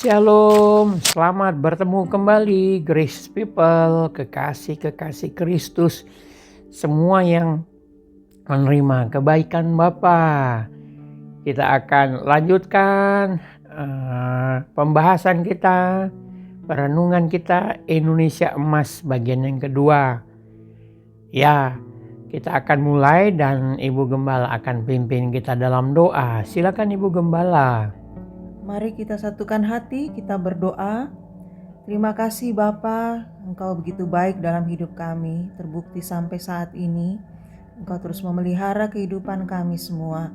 Shalom, selamat bertemu kembali Grace People, kekasih-kekasih Kristus, semua yang menerima kebaikan Bapa. Kita akan lanjutkan pembahasan kita, perenungan kita Indonesia Emas bagian yang kedua. Ya, kita akan mulai dan Ibu Gembala akan pimpin kita dalam doa. Silakan Ibu Gembala. Mari kita satukan hati, kita berdoa. Terima kasih Bapa, Engkau begitu baik dalam hidup kami, terbukti sampai saat ini. Engkau terus memelihara kehidupan kami semua.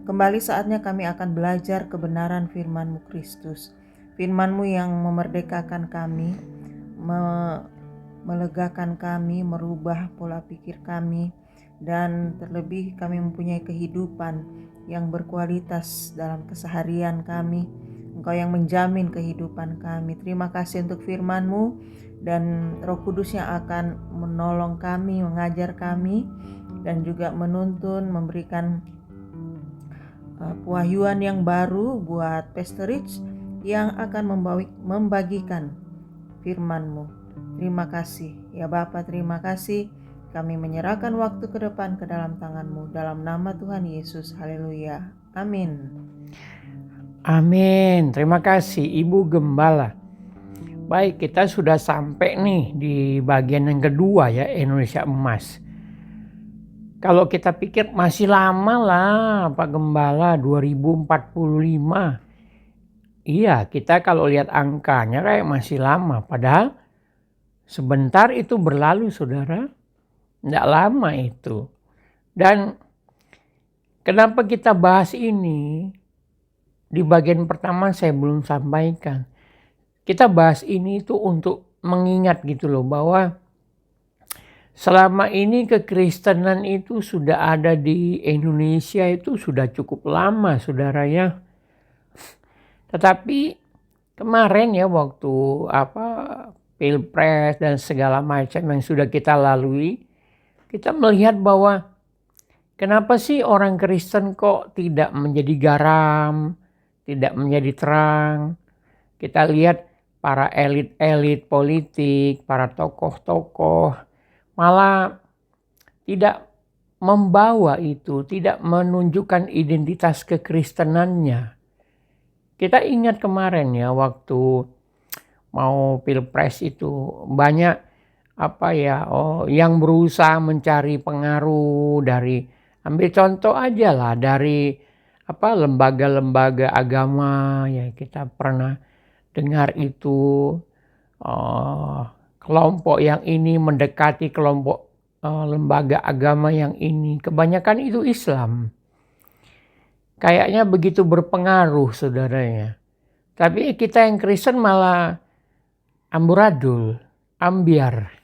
Kembali saatnya kami akan belajar kebenaran firman-Mu Kristus. Firman-Mu yang memerdekakan kami, melegakan kami, merubah pola pikir kami, dan terlebih kami mempunyai kehidupan yang berkualitas dalam keseharian kami. Engkau yang menjamin kehidupan kami. Terima kasih untuk firman-Mu dan Roh Kudus yang akan menolong kami, mengajar kami, dan juga menuntun, memberikan pewahyuan yang baru buat Pastor Rich yang akan membagikan firman-Mu. Terima kasih ya Bapa, terima kasih. Kami menyerahkan waktu ke depan ke dalam tangan-Mu, dalam nama Tuhan Yesus. Haleluya. Amin. Amin. Terima kasih Ibu Gembala. Baik, kita sudah sampai nih di bagian yang kedua ya, Indonesia Emas. Kalau kita pikir masih lama lah Pak Gembala, 2045. Iya, kita kalau lihat angkanya kayak masih lama. Padahal sebentar itu berlalu saudara. Tidak lama itu. Dan kenapa kita bahas ini? Di bagian pertama saya belum sampaikan. Kita bahas ini itu untuk mengingat gitu loh bahwa selama ini kekristenan itu sudah ada di Indonesia itu sudah cukup lama saudara ya. Tetapi kemarin ya waktu Pilpres dan segala macam yang sudah kita lalui, kita melihat bahwa kenapa sih orang Kristen kok tidak menjadi garam, tidak menjadi terang. Kita lihat para elit-elit politik, para tokoh-tokoh malah tidak membawa itu, tidak menunjukkan identitas kekristenannya. Kita ingat kemarin ya waktu mau Pilpres itu banyak yang berusaha mencari pengaruh dari, ambil contoh aja lah dari lembaga-lembaga agama ya, kita pernah dengar itu kelompok yang ini mendekati kelompok lembaga agama yang ini, kebanyakan itu Islam. Kayaknya begitu berpengaruh saudaranya. Tapi kita yang Kristen malah amburadul, ambiar.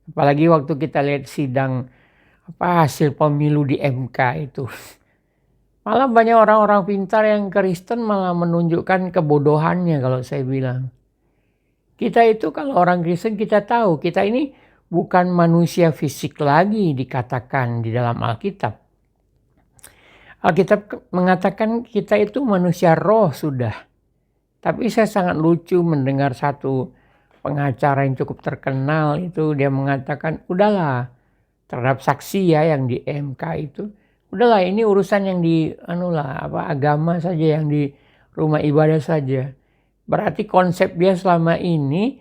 Apalagi waktu kita lihat sidang hasil pemilu di MK itu. Malah banyak orang-orang pintar yang Kristen malah menunjukkan kebodohannya kalau saya bilang. Kita itu kalau orang Kristen kita tahu kita ini bukan manusia fisik lagi dikatakan di dalam Alkitab. Alkitab mengatakan kita itu manusia roh sudah. Tapi saya sangat lucu mendengar satu pengacara yang cukup terkenal itu, dia mengatakan udahlah terhadap saksi ya yang di MK itu, udahlah ini urusan yang di agama saja, yang di rumah ibadah saja. Berarti konsep dia selama ini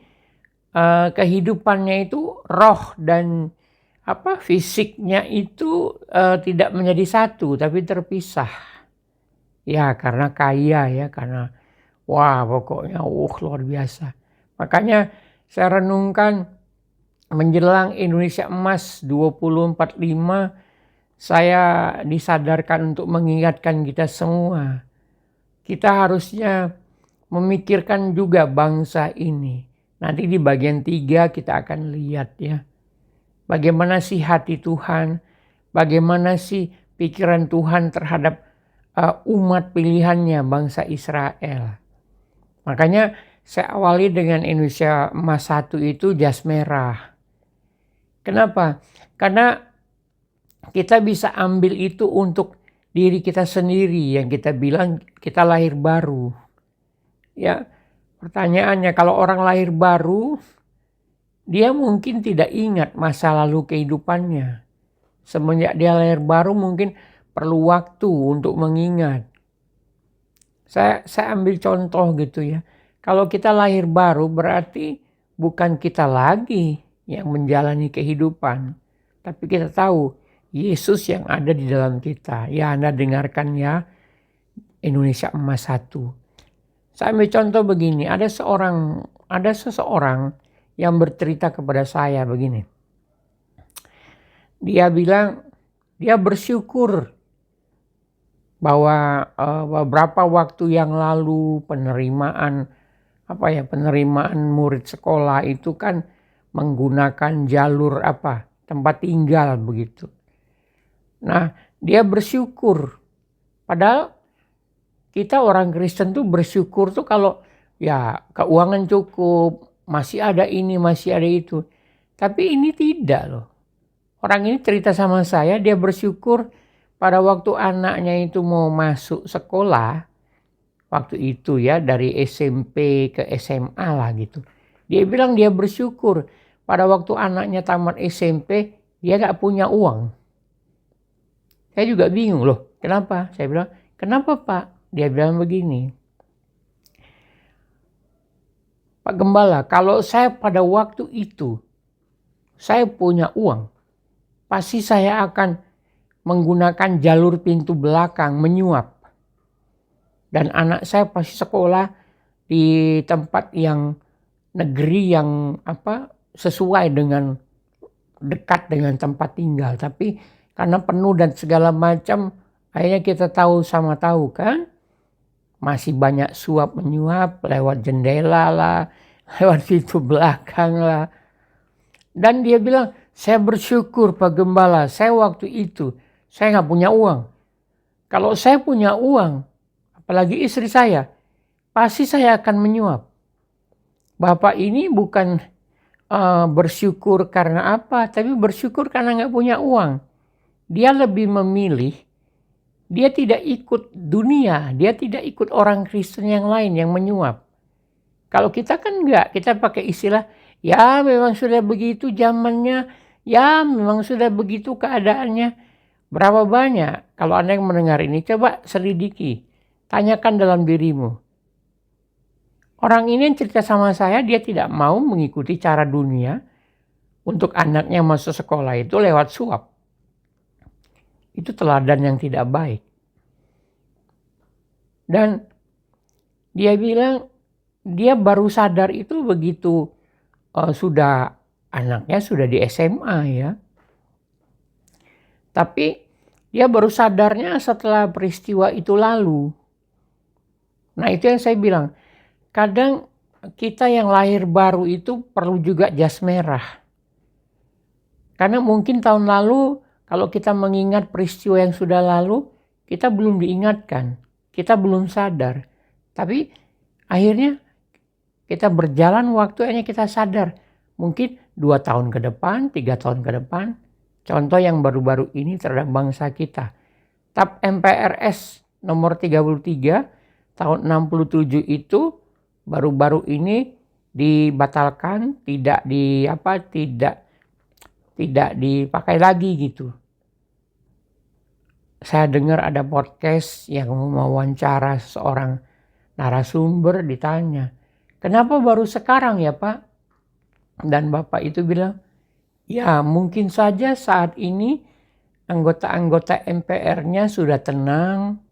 kehidupannya itu roh dan fisiknya itu tidak menjadi satu tapi terpisah. Ya karena kaya ya, karena pokoknya luar biasa. Makanya saya renungkan menjelang Indonesia Emas 2045, saya disadarkan untuk mengingatkan kita semua. Kita harusnya memikirkan juga bangsa ini. Nanti di bagian 3 kita akan lihat ya. Bagaimana sih hati Tuhan, bagaimana sih pikiran Tuhan terhadap umat pilihannya bangsa Israel. Makanya saya awali dengan Indonesia Emas 1 itu jas merah. Kenapa? Karena kita bisa ambil itu untuk diri kita sendiri yang kita bilang kita lahir baru. Ya, Pertanyaannya, kalau orang lahir baru, dia mungkin tidak ingat masa lalu kehidupannya. Semenjak dia lahir baru mungkin perlu waktu untuk mengingat. Saya ambil contoh gitu ya. Kalau kita lahir baru berarti bukan kita lagi yang menjalani kehidupan. Tapi kita tahu Yesus yang ada di dalam kita. Ya, Anda dengarkan ya, Indonesia Emas 1. Saya ambil contoh begini, ada seseorang yang bercerita kepada saya begini. Dia bilang dia bersyukur bahwa beberapa waktu yang lalu penerimaan murid sekolah itu kan menggunakan jalur tempat tinggal begitu. Nah, dia bersyukur. Padahal kita orang Kristen tuh bersyukur tuh kalau ya keuangan cukup, masih ada ini, masih ada itu. Tapi ini tidak loh. Orang ini cerita sama saya, dia bersyukur pada waktu anaknya itu mau masuk sekolah, waktu itu ya dari SMP ke SMA lah gitu. Dia bilang dia bersyukur pada waktu anaknya tamat SMP, dia gak punya uang. Saya juga bingung loh, kenapa? Saya bilang, kenapa Pak? Dia bilang begini, Pak Gembala, kalau saya pada waktu itu, saya punya uang, pasti saya akan menggunakan jalur pintu belakang menyuap. Dan anak saya pasti sekolah di tempat yang negeri yang sesuai dengan dekat dengan tempat tinggal. Tapi karena penuh dan segala macam, akhirnya kita tahu kan. Masih banyak suap menyuap lewat jendela lah, lewat pintu belakang lah. Dan dia bilang, saya bersyukur Pak Gembala, saya waktu itu, saya gak punya uang. Kalau saya punya uang, apalagi istri saya, pasti saya akan menyuap. Bapak ini bukan bersyukur karena apa, tapi bersyukur karena gak punya uang. Dia lebih memilih, dia tidak ikut dunia, dia tidak ikut orang Kristen yang lain yang menyuap. Kalau kita kan enggak, kita pakai istilah, ya memang sudah begitu zamannya, ya memang sudah begitu keadaannya. Berapa banyak? Kalau Anda yang mendengar ini, coba selidiki, tanyakan dalam dirimu. Orang ini yang cerita sama saya, dia tidak mau mengikuti cara dunia untuk anaknya masuk sekolah itu lewat suap. Itu teladan yang tidak baik. Dan dia bilang dia baru sadar itu begitu anaknya sudah di SMA ya. Tapi dia baru sadarnya setelah peristiwa itu lalu. Nah itu yang saya bilang, kadang kita yang lahir baru itu perlu juga jas merah. Karena mungkin tahun lalu kalau kita mengingat peristiwa yang sudah lalu, kita belum diingatkan, kita belum sadar. Tapi akhirnya kita berjalan waktu, akhirnya kita sadar. Mungkin 2 tahun ke depan, 3 tahun ke depan. Contoh yang baru-baru ini terhadap bangsa kita. TAP MPRS nomor 33 tahun 67 itu baru-baru ini dibatalkan, tidak dipakai lagi gitu. Saya dengar ada podcast yang mewawancara seorang narasumber, ditanya, kenapa baru sekarang ya Pak? Dan Bapak itu bilang, ya mungkin saja saat ini anggota-anggota MPR-nya sudah tenang,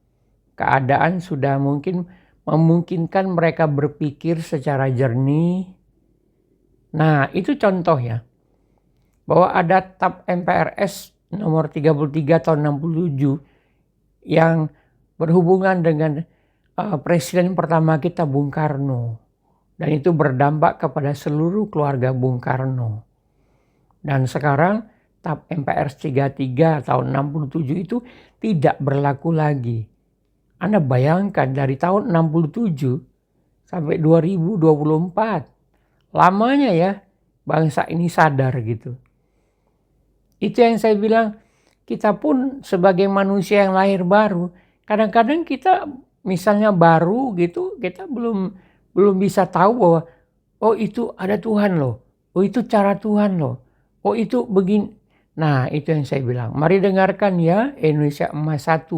keadaan sudah mungkin memungkinkan mereka berpikir secara jernih. Nah itu contoh ya, bahwa ada TAP MPRS nomor 33 tahun 67 yang berhubungan dengan presiden pertama kita Bung Karno. Dan itu berdampak kepada seluruh keluarga Bung Karno. Dan sekarang TAP MPRS 33 tahun 67 itu tidak berlaku lagi. Anda bayangkan dari tahun 67 sampai 2024. Lamanya ya bangsa ini sadar gitu. Itu yang saya bilang, kita pun sebagai manusia yang lahir baru, kadang-kadang kita misalnya baru gitu, kita belum belum bisa tahu bahwa oh itu ada Tuhan loh, oh itu cara Tuhan loh, oh itu begini. Nah itu yang saya bilang, mari dengarkan ya Indonesia Emas 1.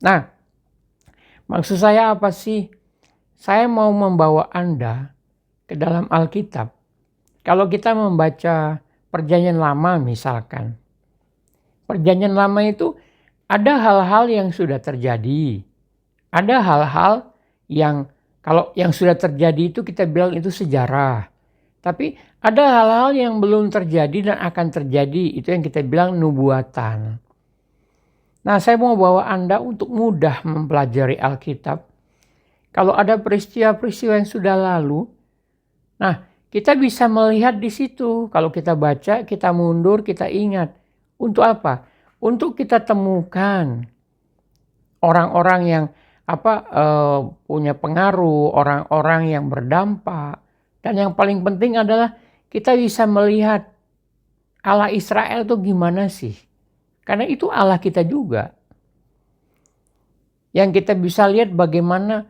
Nah maksud saya apa sih? Saya mau membawa Anda ke dalam Alkitab. Kalau kita membaca Perjanjian Lama misalkan, Perjanjian Lama itu ada hal-hal yang sudah terjadi. Ada hal-hal yang kalau yang sudah terjadi itu kita bilang itu sejarah. Tapi ada hal-hal yang belum terjadi dan akan terjadi. Itu yang kita bilang nubuatan. Nah saya mau bawa Anda untuk mudah mempelajari Alkitab. Kalau ada peristiwa-peristiwa yang sudah lalu, nah kita bisa melihat di situ. Kalau kita baca, kita mundur, kita ingat. Untuk apa? Untuk kita temukan orang-orang yang punya pengaruh, orang-orang yang berdampak. Dan yang paling penting adalah kita bisa melihat Allah Israel itu gimana sih? Karena itu Allah kita juga. Yang kita bisa lihat bagaimana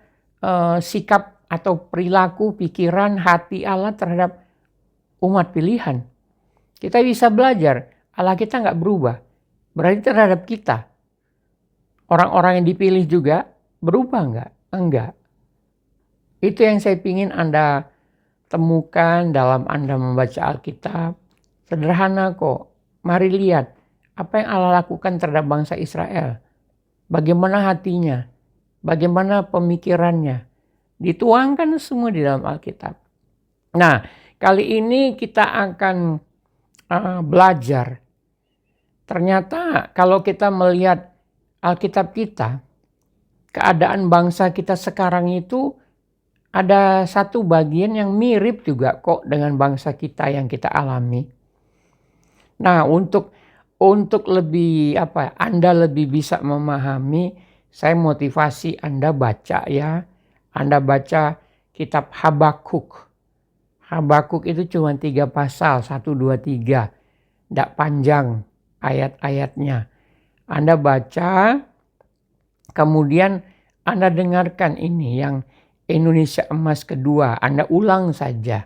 sikap atau perilaku, pikiran, hati Allah terhadap umat pilihan. Kita bisa belajar, Allah kita nggak berubah. Berarti terhadap kita, orang-orang yang dipilih juga berubah nggak? Enggak. Itu yang saya ingin Anda temukan dalam Anda membaca Alkitab. Sederhana kok. Mari lihat apa yang Allah lakukan terhadap bangsa Israel. Bagaimana hatinya, bagaimana pemikirannya. Dituangkan semua di dalam Alkitab. Nah, kali ini kita akan belajar. Ternyata kalau kita melihat Alkitab kita, keadaan bangsa kita sekarang itu ada satu bagian yang mirip juga kok dengan bangsa kita yang kita alami. Nah, untuk lebih Anda lebih bisa memahami, saya motivasi Anda baca ya. Anda baca kitab Habakuk. Habakuk itu cuma 3 pasal, 1, 2, 3. Tidak panjang ayat-ayatnya. Anda baca, kemudian Anda dengarkan ini yang Indonesia Emas kedua. Anda ulang saja.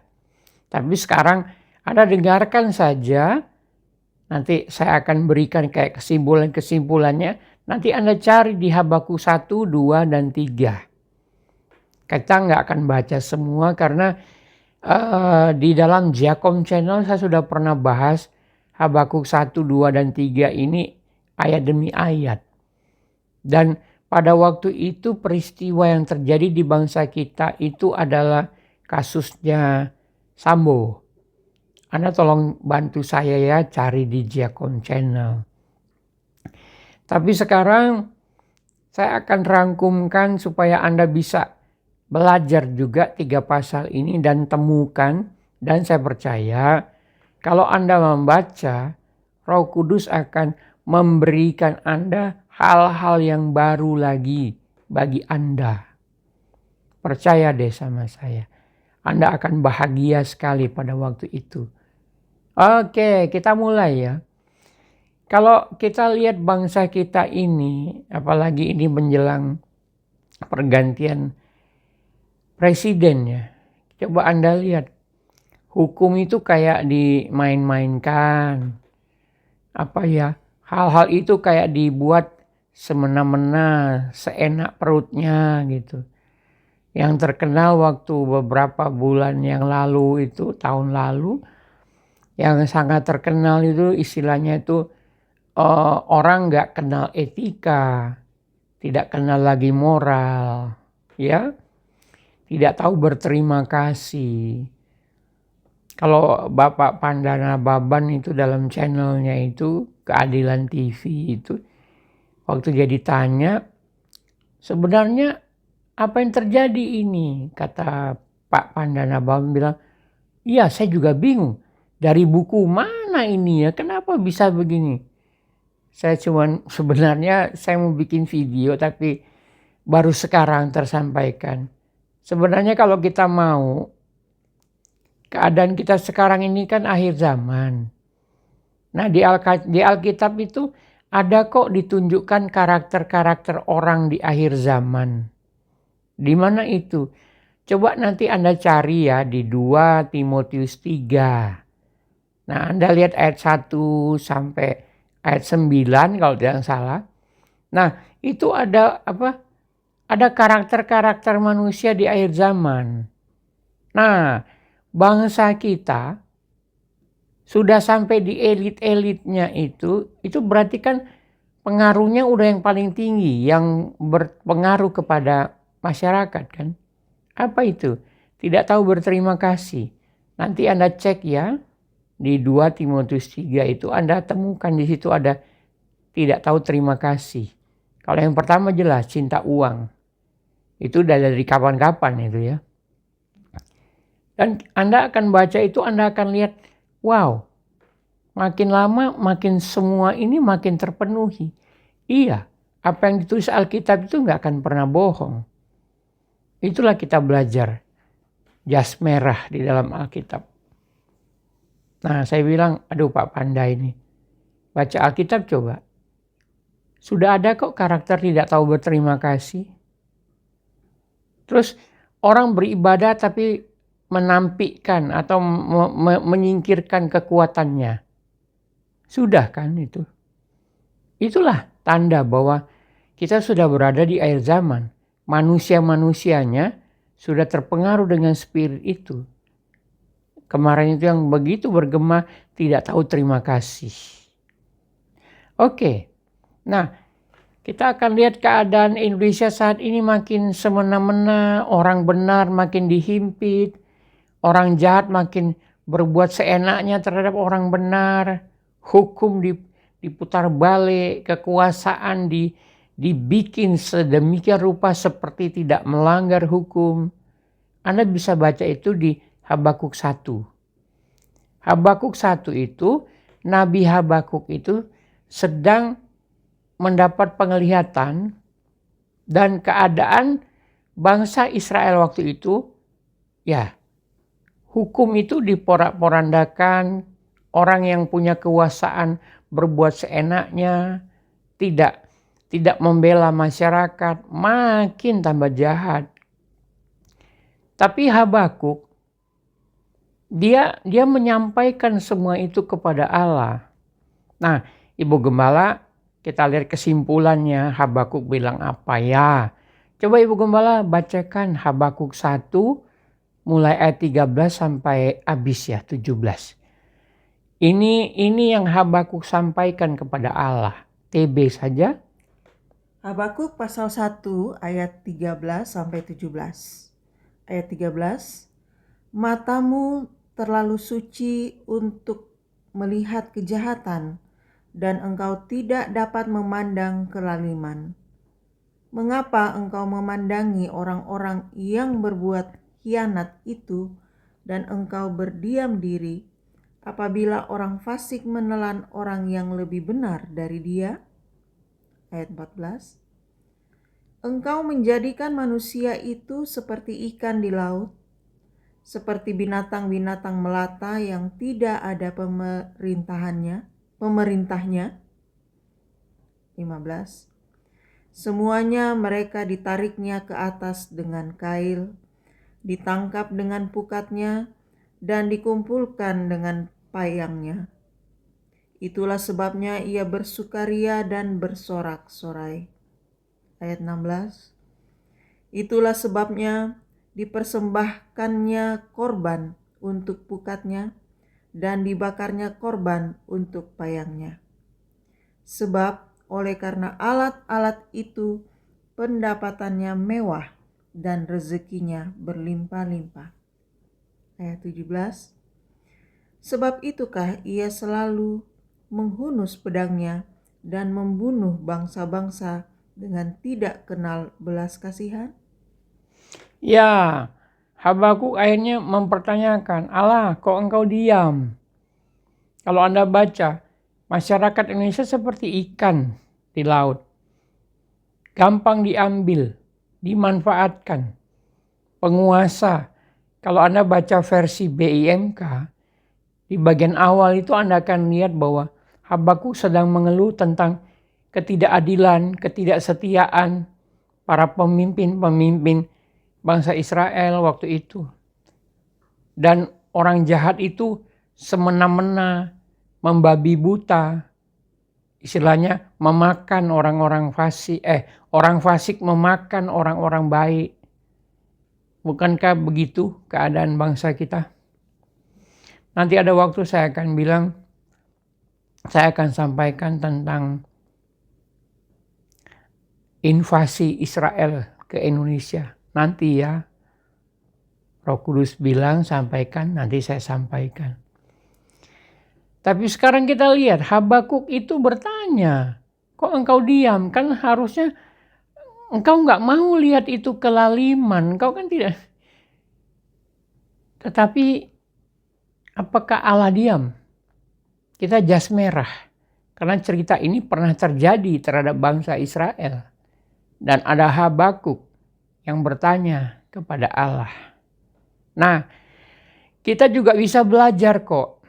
Tapi sekarang Anda dengarkan saja. Nanti saya akan berikan kayak kesimpulannya. Nanti Anda cari di Habakuk 1, 2, dan 3. Kita nggak akan baca semua karena di dalam Jakom Channel saya sudah pernah bahas Habakuk 1, 2, dan 3 ini ayat demi ayat. Dan pada waktu itu peristiwa yang terjadi di bangsa kita itu adalah kasusnya Sambo. Anda tolong bantu saya ya cari di Jakom Channel. Tapi sekarang saya akan rangkumkan supaya Anda bisa belajar juga 3 pasal ini dan temukan. Dan saya percaya kalau Anda membaca, Roh Kudus akan memberikan Anda hal-hal yang baru lagi bagi Anda. Percaya deh sama saya. Anda akan bahagia sekali pada waktu itu. Oke, kita mulai ya. Kalau kita lihat bangsa kita ini, apalagi ini menjelang pergantian presiden ya. Coba Anda lihat, hukum itu kayak dimain-mainkan. Hal-hal itu kayak dibuat semena-mena, seenak perutnya gitu. Yang terkenal waktu beberapa bulan yang lalu itu, tahun lalu, yang sangat terkenal itu istilahnya itu orang nggak kenal etika, tidak kenal lagi moral, ya, tidak tahu berterima kasih. Kalau Bapak Pandana Baban itu dalam channelnya itu Keadilan TV itu, waktu dia ditanya sebenarnya apa yang terjadi ini, kata Pak Pandana Baban bilang, iya saya juga bingung. Dari buku mana ini ya, kenapa bisa begini? Sebenarnya saya mau bikin video tapi baru sekarang tersampaikan. Sebenarnya kalau kita mau, keadaan kita sekarang ini kan akhir zaman. Nah di Alkitab itu ada kok ditunjukkan karakter-karakter orang di akhir zaman. Di mana itu? Coba nanti Anda cari ya di 2 Timotius 3. Nah, Anda lihat ayat 1 sampai ayat 9 kalau tidak salah. Nah, itu ada Ada karakter-karakter manusia di akhir zaman. Nah, bangsa kita sudah sampai di elit-elitnya itu berarti kan pengaruhnya udah yang paling tinggi, yang berpengaruh kepada masyarakat kan. Apa itu? Tidak tahu berterima kasih. Nanti Anda cek ya, di 2 Timotius 3 itu Anda temukan di situ ada tidak tahu terima kasih. Kalau yang pertama jelas cinta uang. Itu udah dari kapan-kapan itu ya. Dan Anda akan baca itu, Anda akan lihat, wow, makin lama makin semua ini makin terpenuhi. Iya, apa yang ditulis Alkitab itu nggak akan pernah bohong. Itulah kita belajar jas merah di dalam Alkitab. Nah, saya bilang, aduh Pak Pandai ini, baca Alkitab coba. Sudah ada kok karakter tidak tahu berterima kasih. Terus orang beribadah tapi menampikkan atau menyingkirkan kekuatannya. Sudah kan itu. Itulah tanda bahwa kita sudah berada di akhir zaman. Manusia-manusianya sudah terpengaruh dengan spirit itu. Kemarin itu yang begitu bergema tidak tahu terima kasih. Oke. Nah, kita akan lihat keadaan Indonesia saat ini makin semena-mena, orang benar makin dihimpit, orang jahat makin berbuat seenaknya terhadap orang benar, hukum diputar balik, kekuasaan dibikin sedemikian rupa seperti tidak melanggar hukum. Anda bisa baca itu di Habakuk 1. Habakuk 1 itu, Nabi Habakuk itu sedang mendapat penglihatan dan keadaan bangsa Israel waktu itu, ya, hukum itu diporak-porandakan, orang yang punya kekuasaan berbuat seenaknya, tidak membela masyarakat, makin tambah jahat. Tapi Habakuk dia menyampaikan semua itu kepada Allah. Nah, Ibu Gembala, kita lihat kesimpulannya, Habakuk bilang apa ya. Coba Ibu Gembala bacakan Habakuk 1 mulai ayat 13 sampai habis ya 17. Ini yang Habakuk sampaikan kepada Allah. TB saja. Habakuk pasal 1 ayat 13 sampai 17. Ayat 13. Matamu terlalu suci untuk melihat kejahatan, dan engkau tidak dapat memandang kelaliman. Mengapa engkau memandangi orang-orang yang berbuat khianat itu, dan engkau berdiam diri apabila orang fasik menelan orang yang lebih benar dari dia? Ayat 14. Engkau menjadikan manusia itu seperti ikan di laut, seperti binatang-binatang melata yang tidak ada pemerintahnya. 15. Semuanya mereka ditariknya ke atas dengan kail, ditangkap dengan pukatnya, dan dikumpulkan dengan payangnya. Itulah sebabnya ia bersukaria dan bersorak-sorai. Ayat 16. Itulah sebabnya dipersembahkannya korban untuk pukatnya, dan dibakarnya korban untuk payangnya. Sebab oleh karena alat-alat itu pendapatannya mewah dan rezekinya berlimpah-limpah. Ayat 17. Sebab itukah ia selalu menghunus pedangnya dan membunuh bangsa-bangsa dengan tidak kenal belas kasihan? Ya, Habakuk akhirnya mempertanyakan, Allah kok engkau diam? Kalau Anda baca, masyarakat Indonesia seperti ikan di laut. Gampang diambil, dimanfaatkan. Penguasa, kalau Anda baca versi BIMK, di bagian awal itu Anda akan lihat bahwa Habakuk sedang mengeluh tentang ketidakadilan, ketidaksetiaan para pemimpin-pemimpin bangsa Israel waktu itu. Dan orang jahat itu semena-mena, membabi buta, istilahnya memakan orang-orang fasik, orang fasik memakan orang-orang baik. Bukankah begitu keadaan bangsa kita? Nanti ada waktu saya akan sampaikan tentang invasi Israel ke Indonesia. Nanti ya, Roh Kudus bilang sampaikan, nanti saya sampaikan. Tapi sekarang kita lihat, Habakuk itu bertanya, kok engkau diam? Kan harusnya engkau nggak mau lihat itu kelaliman, engkau kan tidak. Tetapi apakah Allah diam? Kita jas merah. Karena cerita ini pernah terjadi terhadap bangsa Israel. Dan ada Habakuk yang bertanya kepada Allah. Nah, kita juga bisa belajar kok.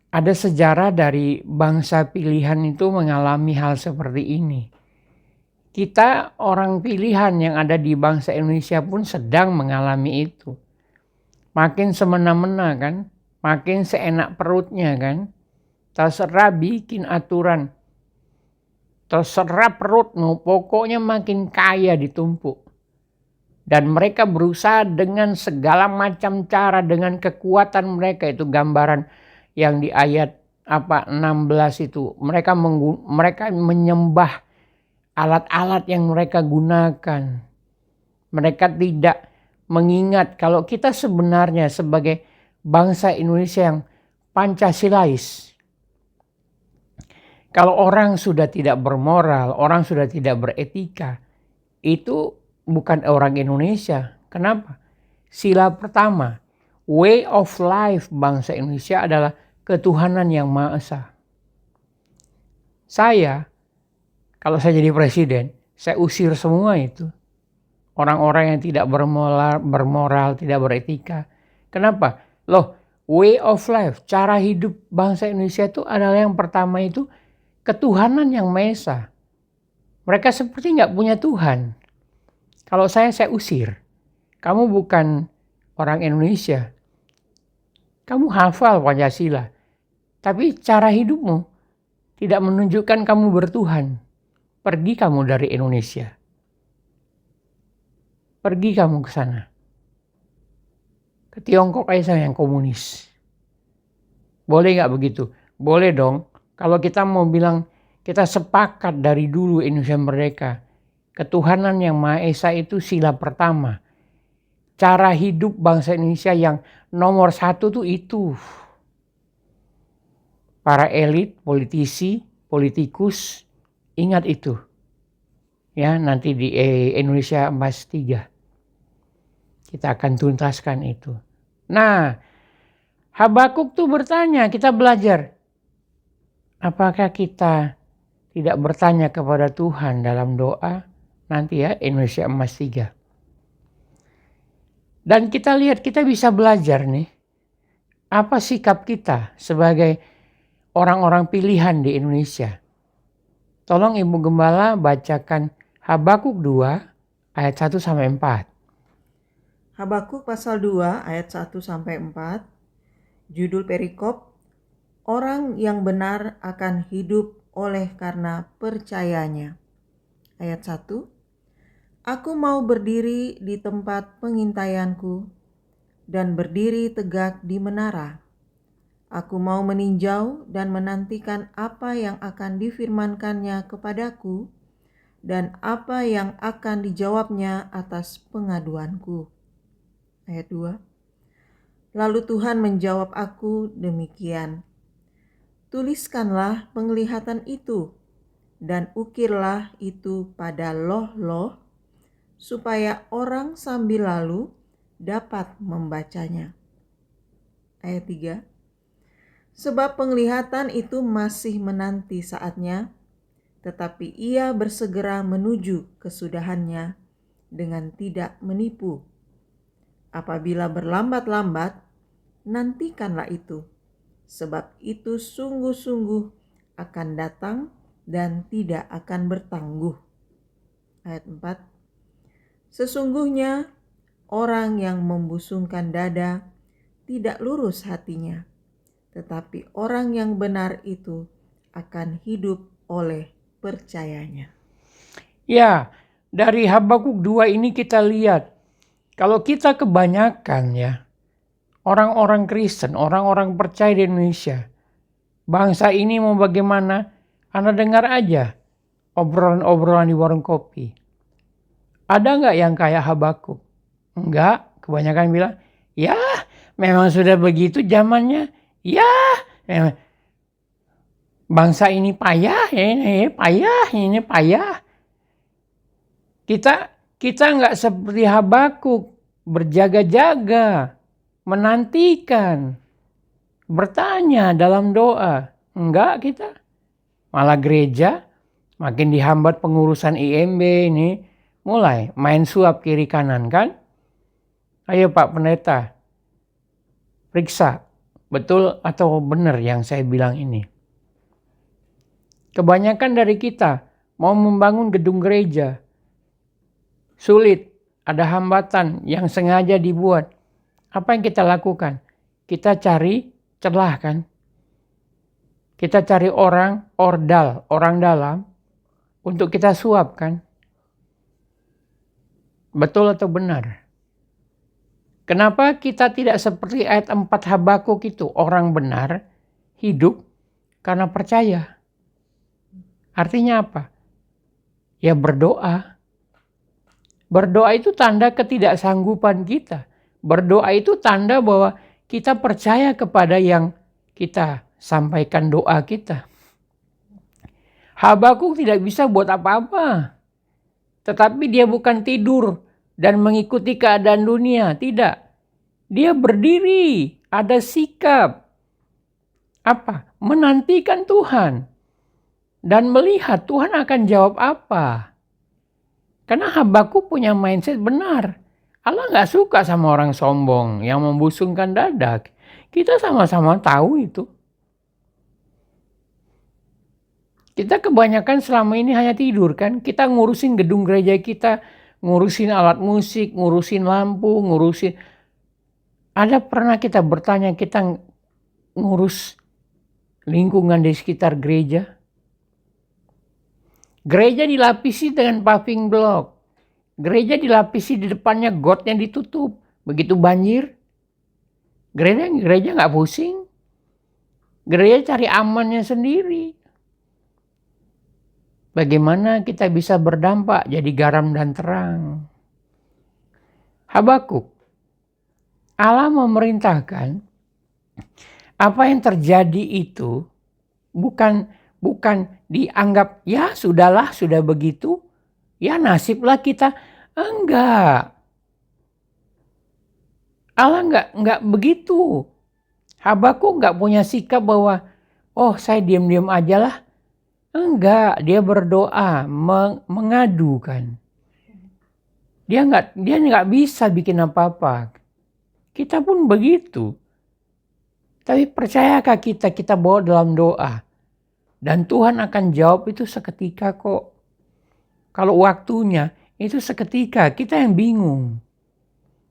Ada sejarah dari bangsa pilihan itu mengalami hal seperti ini. Kita orang pilihan yang ada di bangsa Indonesia pun sedang mengalami itu. Makin semena-mena kan, makin seenak perutnya kan. Terserah bikin aturan, terserah perutmu, pokoknya makin kaya ditumpuk. Dan mereka berusaha dengan segala macam cara, dengan kekuatan mereka, itu gambaran yang di ayat 16 itu. Mereka menyembah alat-alat yang mereka gunakan. Mereka tidak mengingat kalau kita sebenarnya sebagai bangsa Indonesia yang Pancasilais. Kalau orang sudah tidak bermoral, orang sudah tidak beretika, itu bukan orang Indonesia. Kenapa? Sila pertama, way of life bangsa Indonesia adalah ketuhanan yang Maha Esa. Kalau saya jadi presiden, saya usir semua itu. Orang-orang yang tidak bermoral, tidak beretika. Kenapa? Way of life, cara hidup bangsa Indonesia itu adalah yang pertama itu ketuhanan yang Maha Esa. Mereka seperti nggak punya Tuhan. Kalau saya usir. Kamu bukan orang Indonesia. Kamu hafal Pancasila. Tapi cara hidupmu tidak menunjukkan kamu bertuhan. Pergi kamu dari Indonesia. Pergi kamu ke sana. Ke Tiongkok aja yang komunis. Boleh nggak begitu? Boleh dong. Kalau kita mau bilang kita sepakat dari dulu Indonesia merdeka. Ketuhanan yang Maha Esa itu sila pertama. Cara hidup bangsa Indonesia yang nomor satu tuh itu. Para elit, politisi, politikus, ingat itu. Ya, nanti di Indonesia Emas 3. Kita akan tuntaskan itu. Nah, Habakuk tuh bertanya, kita belajar. Apakah kita tidak bertanya kepada Tuhan dalam doa? Nanti ya, Indonesia Emas 3. Dan kita lihat, kita bisa belajar nih. Apa sikap kita sebagai orang-orang pilihan di Indonesia? Tolong Ibu Gembala bacakan Habakuk 2 ayat 1-4. Habakuk pasal 2 ayat 1-4. Judul perikop, orang yang benar akan hidup oleh karena percayanya. Ayat 1. Aku mau berdiri di tempat pengintaianku dan berdiri tegak di menara. Aku mau meninjau dan menantikan apa yang akan difirmankannya kepadaku dan apa yang akan dijawabnya atas pengaduanku. Ayat 2. Lalu Tuhan menjawab aku demikian. Tuliskanlah penglihatan itu dan ukirlah itu pada loh-loh supaya orang sambil lalu dapat membacanya. Ayat 3. Sebab penglihatan itu masih menanti saatnya, tetapi ia bersegera menuju kesudahannya dengan tidak menipu. Apabila berlambat-lambat, nantikanlah itu, sebab itu sungguh-sungguh akan datang dan tidak akan bertangguh. Ayat 4. Sesungguhnya orang yang membusungkan dada tidak lurus hatinya, tetapi orang yang benar itu akan hidup oleh percayanya. Ya, dari Habakuk 2 ini kita lihat, kalau kita kebanyakan ya, orang-orang Kristen, orang-orang percaya di Indonesia, bangsa ini mau bagaimana? Anda dengar aja obrolan-obrolan di warung kopi. Ada nggak yang kayak Habakuk? Enggak, kebanyakan bilang, ya memang sudah begitu zamannya. Ya, memang bangsa ini payah, ini payah. Kita nggak seperti Habakuk, berjaga-jaga, menantikan, bertanya dalam doa. Enggak kita. Malah gereja makin dihambat pengurusan IMB ini, mulai main suap kiri kanan kan. Ayo Pak Pendeta, periksa betul atau benar yang saya bilang ini. Kebanyakan dari kita mau membangun gedung gereja, sulit, ada hambatan yang sengaja dibuat. Apa yang kita lakukan? Kita cari celah kan. Kita cari orang dalam untuk kita suap kan. Betul atau benar? Kenapa kita tidak seperti ayat 4 Habakuk itu, orang benar hidup karena percaya? Artinya apa? Ya berdoa. Berdoa itu tanda ketidaksanggupan kita. Berdoa itu tanda bahwa kita percaya kepada yang kita sampaikan doa kita. Habakuk tidak bisa buat apa-apa. Tetapi dia bukan tidur dan mengikuti keadaan dunia. Tidak. Dia berdiri. Ada sikap. Apa? Menantikan Tuhan. Dan melihat Tuhan akan jawab apa. Karena Habakuk punya mindset benar. Allah gak suka sama orang sombong yang membusungkan dada. Kita sama-sama tahu itu. Kita kebanyakan selama ini hanya tidur kan. Kita ngurusin gedung gereja kita. Ngurusin alat musik, ngurusin lampu, ngurusin. Ada pernah kita bertanya kita ngurus lingkungan di sekitar gereja? Gereja dilapisi dengan paving block. Gereja dilapisi di depannya gotnya ditutup. Begitu banjir, gereja nggak pusing. Gereja cari amannya sendiri. Bagaimana kita bisa berdampak jadi garam dan terang? Habakuk, Allah memerintahkan apa yang terjadi itu bukan dianggap ya sudahlah, sudah begitu, ya nasiblah kita. Enggak. Allah enggak begitu. Habakuk enggak punya sikap bahwa oh saya diam-diam aja lah. Enggak, dia berdoa, mengadukan. Dia enggak bisa bikin apa-apa. Kita pun begitu. Tapi percayakah kita bawa dalam doa? Dan Tuhan akan jawab itu seketika kok. Kalau waktunya itu seketika, kita yang bingung.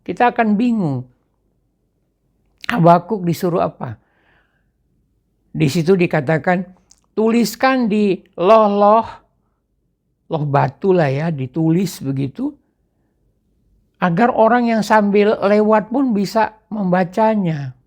Kita akan bingung. Habakuk disuruh apa? Di situ dikatakan, tuliskan di loh batu lah ya, ditulis begitu. Agar orang yang sambil lewat pun bisa membacanya.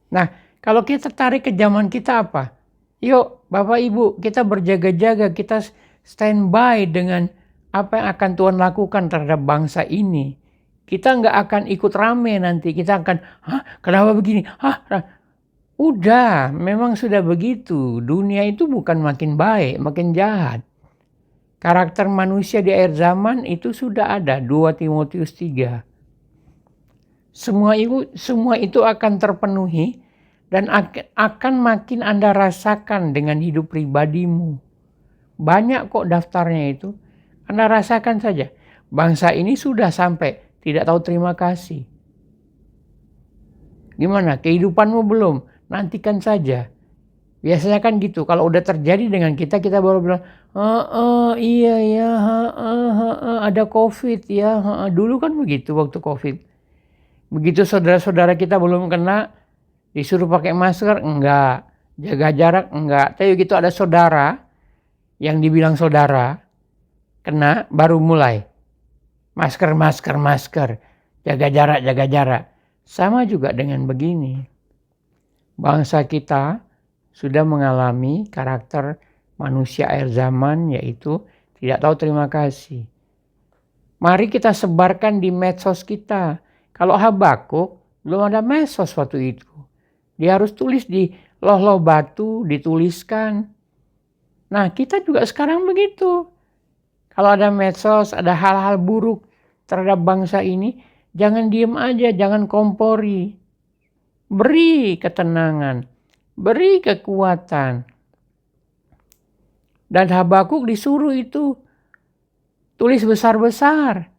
Nah, kalau kita tarik ke zaman kita apa? Yuk Bapak Ibu, kita berjaga-jaga, kita standby dengan apa yang akan Tuhan lakukan terhadap bangsa ini. Kita nggak akan ikut rame nanti, kita akan, kenapa begini? Udah, memang sudah begitu. Dunia itu bukan makin baik, makin jahat. Karakter manusia di akhir zaman itu sudah ada, 2 Timotius 3. Semua itu akan terpenuhi. Dan akan makin Anda rasakan dengan hidup pribadimu. Banyak kok daftarnya itu. Anda rasakan saja. Bangsa ini sudah sampai tidak tahu terima kasih. Gimana? Kehidupanmu belum? Nantikan saja. Biasanya kan gitu, kalau udah terjadi dengan kita, kita baru bilang, iya ya, ada COVID ya, dulu kan begitu waktu COVID. Begitu saudara-saudara kita belum kena, disuruh pakai masker, enggak. Jaga jarak, enggak. Tapi begitu ada saudara, yang dibilang saudara, kena, baru mulai. Masker, masker, masker. Jaga jarak, jaga jarak. Sama juga dengan begini. Bangsa kita sudah mengalami karakter manusia akhir zaman, yaitu tidak tahu terima kasih. Mari kita sebarkan di medsos kita. Kalau Habakuk belum ada medsos waktu itu. Dia harus tulis di loh-loh batu, dituliskan. Nah, kita juga sekarang begitu. Kalau ada medsos, ada hal-hal buruk terhadap bangsa ini, jangan diem aja, jangan kompori. Beri ketenangan, beri kekuatan. Dan Habakuk disuruh itu tulis besar-besar.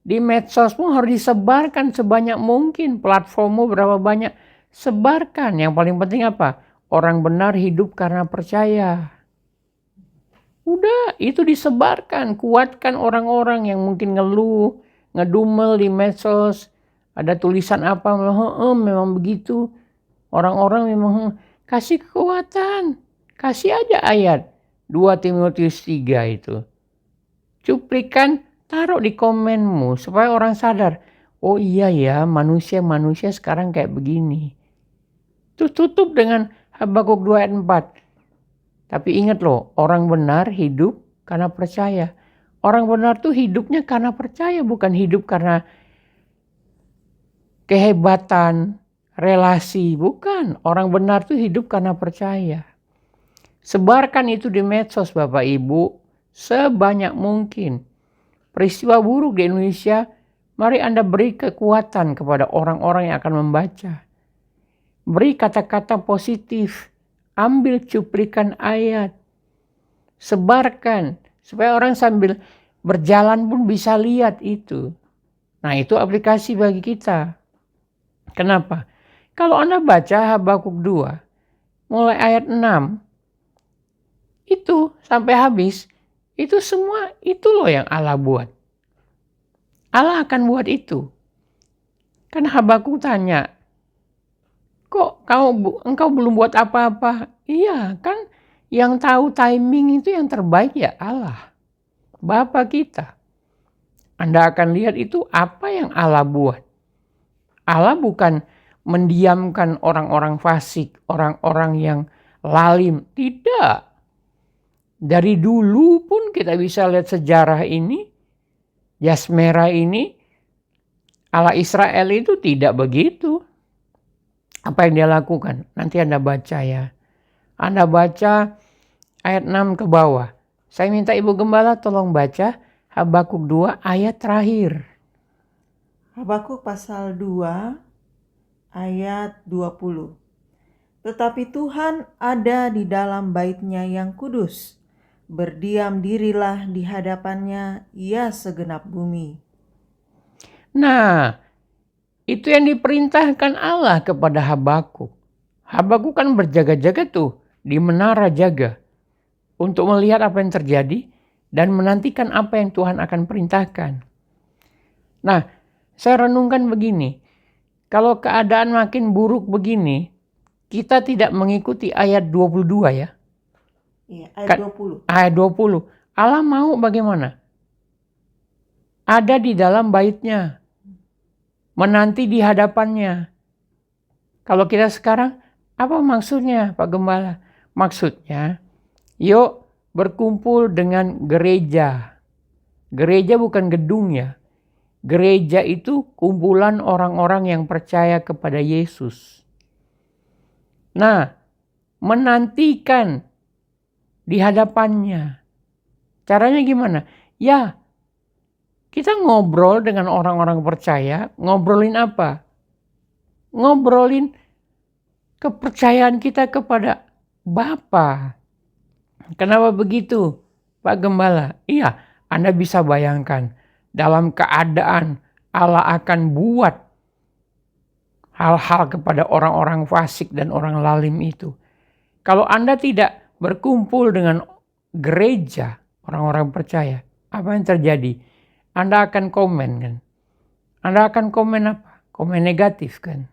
Di medsosmu harus disebarkan sebanyak mungkin. Platformmu berapa banyak, sebarkan. Yang paling penting apa? Orang benar hidup karena percaya. Udah, itu disebarkan. Kuatkan orang-orang yang mungkin ngeluh, ngedumel di medsos. Ada tulisan apa, memang begitu. Orang-orang memang kasih kekuatan. Kasih aja ayat 2 Timotius 3 itu. Cuplikan, taruh di komenmu supaya orang sadar. Oh iya ya, manusia sekarang kayak begini. Tutup dengan Habakuk 2 ayat 4. Tapi ingat loh, orang benar hidup karena percaya. Orang benar tuh hidupnya karena percaya, bukan hidup karena kehebatan, relasi. Bukan, orang benar tuh hidup karena percaya. Sebarkan itu di medsos Bapak Ibu sebanyak mungkin. Peristiwa buruk di Indonesia, mari Anda beri kekuatan kepada orang-orang yang akan membaca. Beri kata-kata positif. Ambil cuplikan ayat. Sebarkan. Supaya orang sambil berjalan pun bisa lihat itu. Nah, itu aplikasi bagi kita. Kenapa? Kalau Anda baca Habakuk 2, mulai ayat 6, itu sampai habis, itu semua itu loh yang Allah buat. Allah akan buat itu. Kan Habakuk tanya, kok engkau belum buat apa-apa? Iya, kan yang tahu timing itu yang terbaik ya Allah, Bapa kita. Anda akan lihat itu apa yang Allah buat. Allah bukan mendiamkan orang-orang fasik, orang-orang yang lalim. Tidak. Dari dulu pun kita bisa lihat sejarah ini, jas merah ini, Allah Israel itu tidak begitu. Apa yang dia lakukan? Nanti Anda baca ya. Anda baca ayat 6 ke bawah. Saya minta Ibu Gembala tolong baca Habakuk 2 ayat terakhir. Habakuk pasal 2 ayat 20. Tetapi Tuhan ada di dalam bait-Nya yang kudus. Berdiam dirilah di hadapannya, ia segenap bumi. Nah, itu yang diperintahkan Allah kepada Habakuk. Habakuk kan berjaga-jaga tuh di menara jaga untuk melihat apa yang terjadi dan menantikan apa yang Tuhan akan perintahkan. Nah, saya renungkan begini. Kalau keadaan makin buruk begini, kita tidak mengikuti ayat 22 ya. Iya, ayat 20. Ayat 20. Allah mau bagaimana? Ada di dalam bait-Nya. Menanti di hadapannya. Kalau kita sekarang, apa maksudnya Pak Gembala? Maksudnya, yuk berkumpul dengan gereja. Gereja bukan gedung ya. Gereja itu kumpulan orang-orang yang percaya kepada Yesus. Nah, menantikan di hadapannya. Caranya gimana? Ya, kita ngobrol dengan orang-orang percaya, ngobrolin apa? Ngobrolin kepercayaan kita kepada Bapa. Kenapa begitu, Pak Gembala? Iya, Anda bisa bayangkan dalam keadaan Allah akan buat hal-hal kepada orang-orang fasik dan orang lalim itu. Kalau Anda tidak berkumpul dengan gereja, orang-orang percaya, apa yang terjadi? Anda akan komen kan? Anda akan komen apa? Komen negatif kan?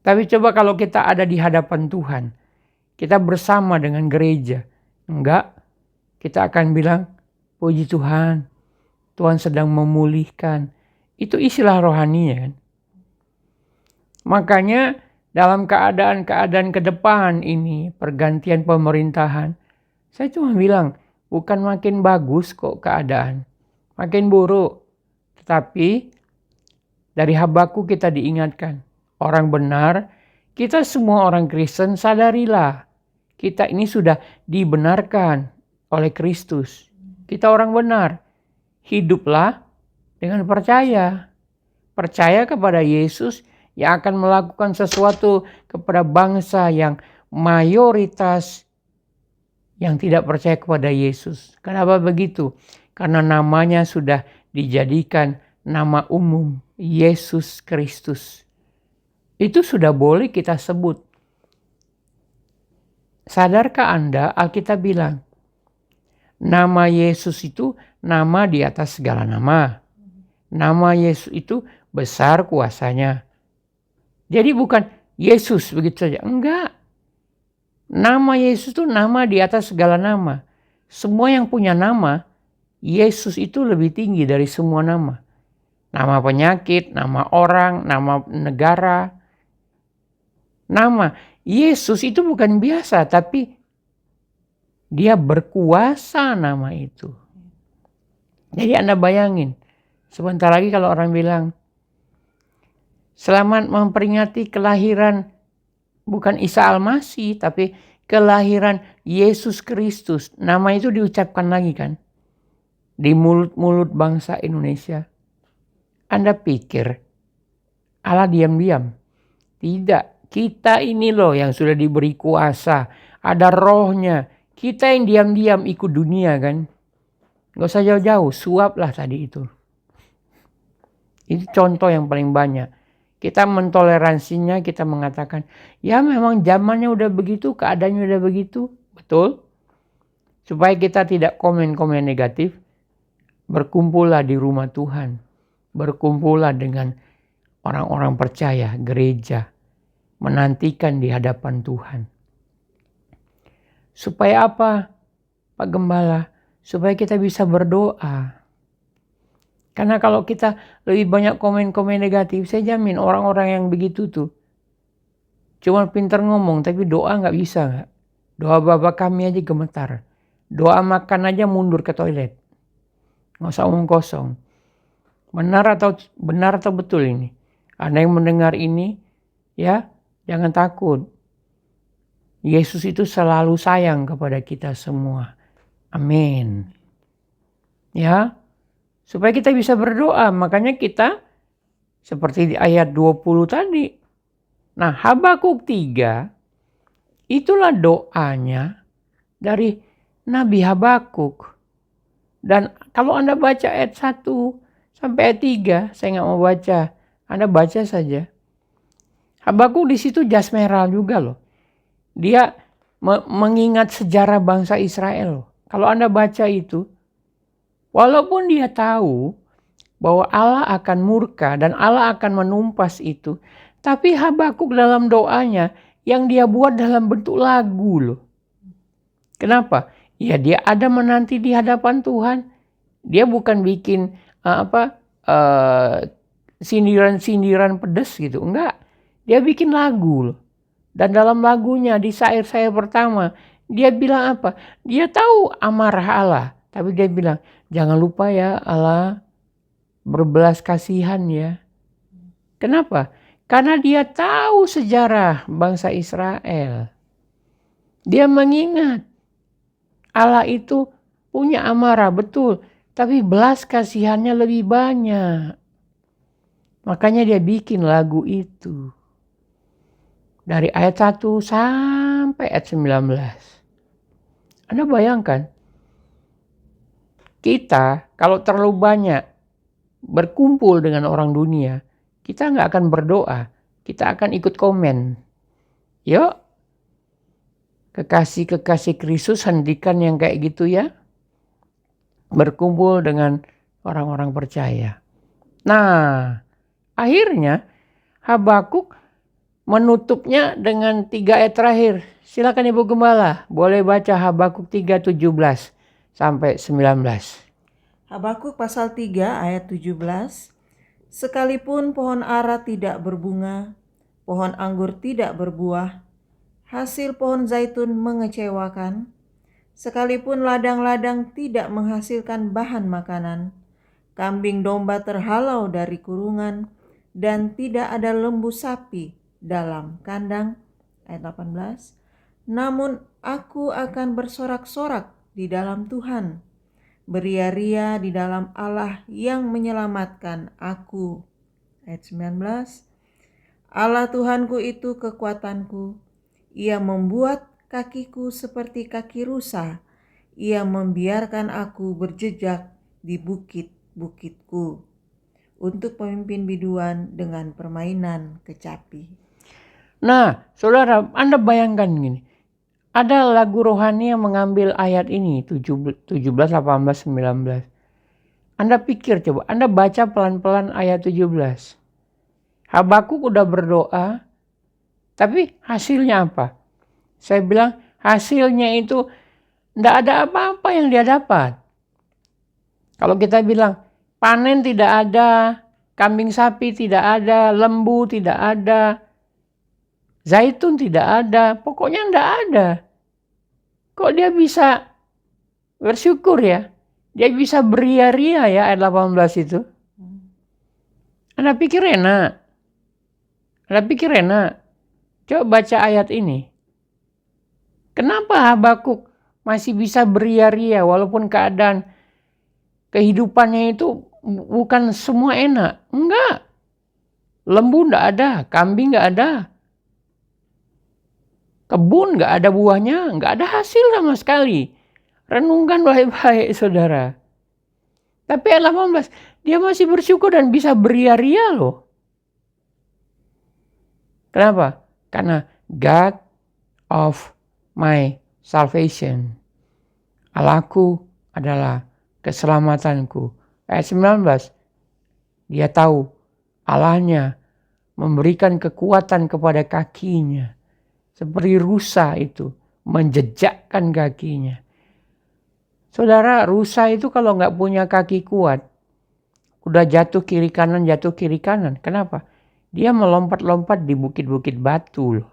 Tapi coba kalau kita ada di hadapan Tuhan, kita bersama dengan gereja, enggak, kita akan bilang, puji Tuhan, Tuhan sedang memulihkan. Itu istilah rohaninya kan? Makanya dalam keadaan-keadaan ke depan ini, pergantian pemerintahan, saya cuma bilang, bukan makin bagus kok keadaan, makin buruk. Tetapi dari Habakuk kita diingatkan, orang benar, kita semua orang Kristen sadarilah, kita ini sudah dibenarkan oleh Kristus. Kita orang benar, hiduplah dengan percaya. Percaya kepada Yesus yang akan melakukan sesuatu kepada bangsa yang mayoritas yang tidak percaya kepada Yesus. Kenapa begitu? Karena namanya sudah dijadikan nama umum, Yesus Kristus. Itu sudah boleh kita sebut. Sadarkah Anda, Alkitab bilang, nama Yesus itu nama di atas segala nama. Nama Yesus itu besar kuasanya. Jadi bukan Yesus begitu saja. Enggak. Nama Yesus itu nama di atas segala nama. Semua yang punya nama, Yesus itu lebih tinggi dari semua nama. Nama penyakit, nama orang, nama negara. Nama Yesus itu bukan biasa, tapi dia berkuasa nama itu. Jadi Anda bayangin, sebentar lagi kalau orang bilang, selamat memperingati kelahiran bukan Isa Al-Masih, tapi kelahiran Yesus Kristus. Nama itu diucapkan lagi kan, di mulut-mulut bangsa Indonesia. Anda pikir Allah diam-diam? Tidak. Kita ini loh yang sudah diberi kuasa. Ada rohnya. Kita yang diam-diam ikut dunia kan. Gak usah jauh-jauh. Suaplah tadi itu. Itu contoh yang paling banyak. Kita mentoleransinya, kita mengatakan, ya memang zamannya udah begitu, keadaannya udah begitu. Betul. Supaya kita tidak komen-komen negatif, berkumpullah di rumah Tuhan. Berkumpullah dengan orang-orang percaya, gereja. Menantikan di hadapan Tuhan. Supaya apa, Pak Gembala? Supaya kita bisa berdoa. Karena kalau kita lebih banyak komen-komen negatif, saya jamin orang-orang yang begitu tuh cuma pintar ngomong, tapi doa nggak bisa nggak. Doa Bapa kami aja gemetar. Doa makan aja mundur ke toilet. Nggak usah omong kosong. Benar atau betul ini? Anda yang mendengar ini, ya jangan takut. Yesus itu selalu sayang kepada kita semua. Amin. Ya. Supaya kita bisa berdoa. Makanya kita seperti di ayat 20 tadi. Nah, Habakuk 3 itulah doanya dari Nabi Habakuk. Dan kalau Anda baca ayat 1 sampai ayat 3, saya nggak mau baca. Anda baca saja. Habakuk di situ jas merah juga loh. Dia mengingat sejarah bangsa Israel loh. Kalau Anda baca itu, walaupun dia tahu bahwa Allah akan murka dan Allah akan menumpas itu, tapi Habakuk dalam doanya yang dia buat dalam bentuk lagu loh. Kenapa? Ya dia ada menanti di hadapan Tuhan. Dia bukan bikin sindiran-sindiran pedes gitu. Enggak. Dia bikin lagu loh. Dan dalam lagunya di syair-syair pertama, dia bilang apa? Dia tahu amarah Allah, tapi dia bilang, jangan lupa ya Allah berbelas kasihan ya. Kenapa? Karena dia tahu sejarah bangsa Israel. Dia mengingat Allah itu punya amarah, betul. Tapi belas kasihannya lebih banyak. Makanya dia bikin lagu itu. Dari ayat 1 sampai ayat 19. Anda bayangkan, kita kalau terlalu banyak berkumpul dengan orang dunia, kita nggak akan berdoa, kita akan ikut komen. Yuk, kekasih-kekasih Kristus, hentikan yang kayak gitu ya. Berkumpul dengan orang-orang percaya. Nah, akhirnya Habakuk menutupnya dengan 3 ayat terakhir. Silakan Ibu Gembala, boleh baca Habakuk 3:17 sampai 19. Habakuk pasal 3 ayat 17. Sekalipun pohon ara tidak berbunga, pohon anggur tidak berbuah, hasil pohon zaitun mengecewakan, sekalipun ladang-ladang tidak menghasilkan bahan makanan, kambing domba terhalau dari kurungan, dan tidak ada lembu sapi dalam kandang. Ayat 18. Namun aku akan bersorak-sorak di dalam Tuhan, beria-ria di dalam Allah yang menyelamatkan aku. Ayat 19. Allah Tuhanku itu kekuatanku. Ia membuat kakiku seperti kaki rusa. Ia membiarkan aku berjejak di bukit-bukitku untuk pemimpin biduan dengan permainan kecapi. Nah, saudara, Anda bayangkan gini. Ada lagu rohani yang mengambil ayat ini, 17, 18, 19. Anda pikir coba, Anda baca pelan-pelan ayat 17. Habakuk udah berdoa, tapi hasilnya apa? Saya bilang hasilnya itu tidak ada apa-apa yang dia dapat. Kalau kita bilang panen tidak ada, kambing sapi tidak ada, lembu tidak ada, zaitun tidak ada, pokoknya tidak ada. Kok dia bisa bersyukur ya? Dia bisa beria-ria ya ayat 18 itu. Anda pikir enak? Coba baca ayat ini. Kenapa Habakuk masih bisa beria-ria walaupun keadaan kehidupannya itu bukan semua enak? Enggak. Lembu enggak ada, kambing enggak ada. Kebun enggak ada buahnya, enggak ada hasil sama sekali. Renungkan baik-baik saudara. Tapi ayat 18, dia masih bersyukur dan bisa beria-ria loh. Kenapa? Karena God of my salvation. Allahku adalah keselamatanku. Ayat 19, dia tahu Allahnya memberikan kekuatan kepada kakinya. Seperti rusa itu menjejakkan kakinya. Saudara, rusa itu kalau nggak punya kaki kuat, udah jatuh kiri kanan. Kenapa? Dia melompat-lompat di bukit-bukit batu loh.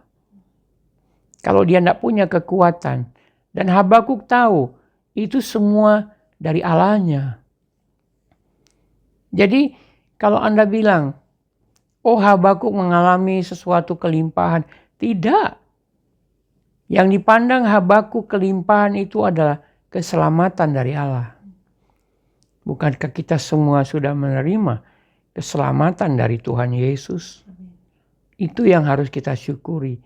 Kalau dia nggak punya kekuatan. Dan Habakuk tahu itu semua dari Allahnya. Jadi kalau Anda bilang, oh Habakuk mengalami sesuatu kelimpahan. Tidak. Yang dipandang Habakuk kelimpahan itu adalah keselamatan dari Allah. Bukankah kita semua sudah menerima keselamatan dari Tuhan Yesus? Itu yang harus kita syukuri.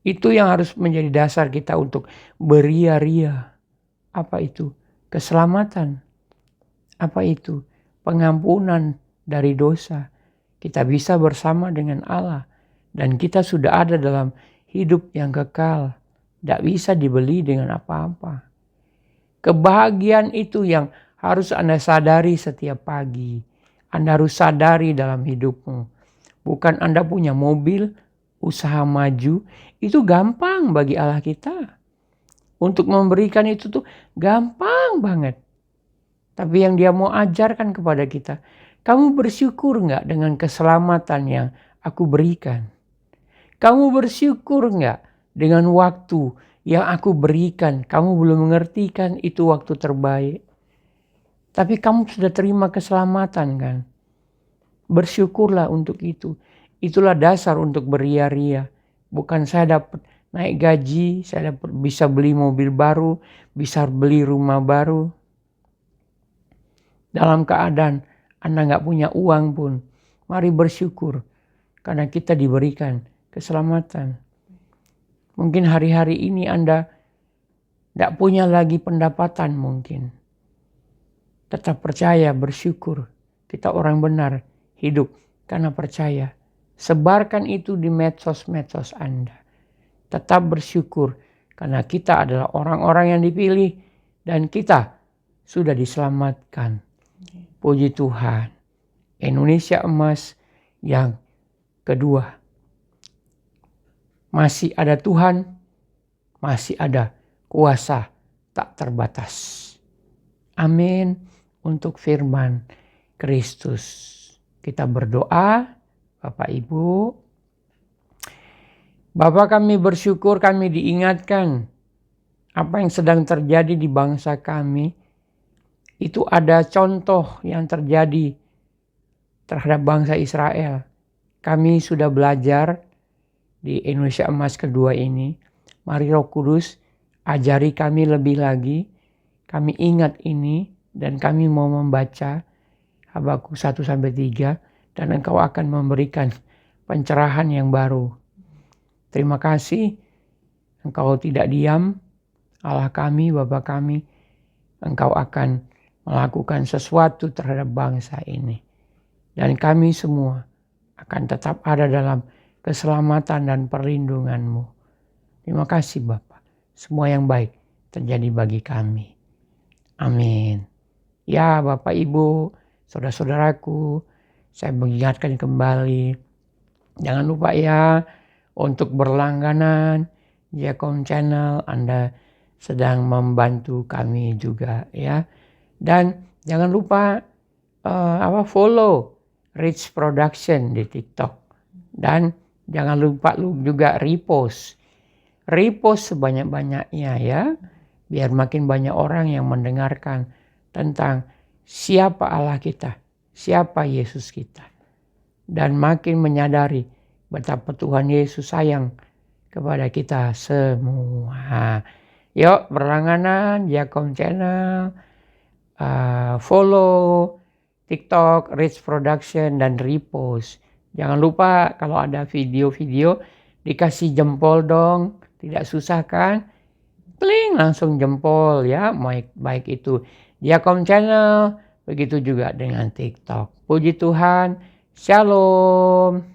Itu yang harus menjadi dasar kita untuk beria-ria. Apa itu? Keselamatan. Apa itu? Pengampunan dari dosa. Kita bisa bersama dengan Allah. Dan kita sudah ada dalam hidup yang kekal. Tidak bisa dibeli dengan apa-apa. Kebahagiaan itu yang harus Anda sadari setiap pagi. Anda harus sadari dalam hidupmu. Bukan Anda punya mobil, usaha maju, itu gampang bagi Allah kita. Untuk memberikan itu tuh gampang banget. Tapi yang dia mau ajarkan kepada kita, kamu bersyukur nggak dengan keselamatan yang aku berikan? Kamu bersyukur nggak dengan waktu yang aku berikan? Kamu belum mengerti kan itu waktu terbaik. Tapi kamu sudah terima keselamatan kan? Bersyukurlah untuk itu. Itulah dasar untuk beria-ria. Bukan saya dapat naik gaji, saya dapat bisa beli mobil baru, bisa beli rumah baru. Dalam keadaan Anda nggak punya uang pun, mari bersyukur karena kita diberikan keselamatan. Mungkin hari-hari ini Anda tidak punya lagi pendapatan mungkin. Tetap percaya, bersyukur. Kita orang benar hidup karena percaya. Sebarkan itu di medsos-medsos Anda. Tetap bersyukur Karena kita adalah orang-orang yang dipilih dan kita sudah diselamatkan. Puji Tuhan. Indonesia Emas yang kedua. Masih ada Tuhan, masih ada kuasa tak terbatas. Amin untuk firman Kristus. Kita berdoa, Bapak Ibu. Bapak, kami bersyukur kami diingatkan apa yang sedang terjadi di bangsa kami. Itu ada contoh yang terjadi terhadap bangsa Israel. Kami sudah belajar di Indonesia Emas kedua ini. Mari Roh Kudus ajari kami lebih lagi. Kami ingat ini dan kami mau membaca Habakuk 1-3 dan Engkau akan memberikan pencerahan yang baru. Terima kasih Engkau tidak diam, Allah kami, Bapa kami. Engkau akan melakukan sesuatu terhadap bangsa ini. Dan kami semua akan tetap ada dalam keselamatan dan perlindungan-Mu. Terima kasih Bapa. Semua yang baik terjadi bagi kami. Amin. Ya Bapak Ibu, saudara-saudaraku, saya mengingatkan kembali. Jangan lupa ya, untuk berlangganan Diakon Channel, Anda sedang membantu kami juga ya. Dan jangan lupa follow Rich Production di TikTok. Dan jangan lupa juga repost sebanyak-banyaknya ya. Biar makin banyak orang yang mendengarkan tentang siapa Allah kita, siapa Yesus kita. Dan makin menyadari betapa Tuhan Yesus sayang kepada kita semua. Yuk berlangganan Diakon Channel, follow TikTok Rich Production dan repost. Jangan lupa kalau ada video-video dikasih jempol dong, tidak susah kan? Klik langsung jempol ya, baik itu Diakon Channel, begitu juga dengan TikTok. Puji Tuhan, Shalom.